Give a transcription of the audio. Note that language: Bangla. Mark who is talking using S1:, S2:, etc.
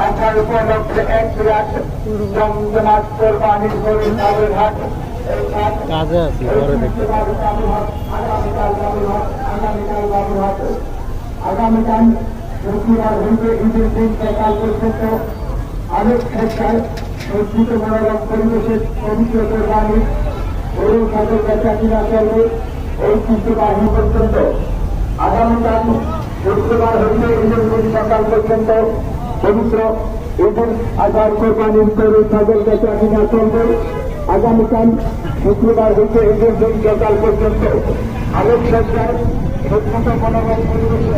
S1: আসার উপলক্ষে এক বিরাট জমজমাট কোরবানির গরু ছাগলের হাট।
S2: কাজে আছি পরে দেখতে।
S1: আগামীকাল শুক্রবার হইতে ঈদের দিন সকাল পর্যন্ত অনেক ক্ষেত্রে সজ্জিত মনোরম পরিবেশের পবিত্র কোরবানির গরু ছাগল বেচা কিনা চলবে ঐতিহ্যবাহী পর্যন্ত। আগামীকাল শুক্রবার হইতে ঈদের দিন সকাল পর্যন্ত পবিত্র ঈদুল আজহার কোরবানির গরু ছাগল বেচা কিনা চলবে। আগামীকাল শুক্রবার হইতে ঈদের দিন সকাল পর্যন্ত আলোক সজ্জায় সজ্জিত মনোরম পরিবেশে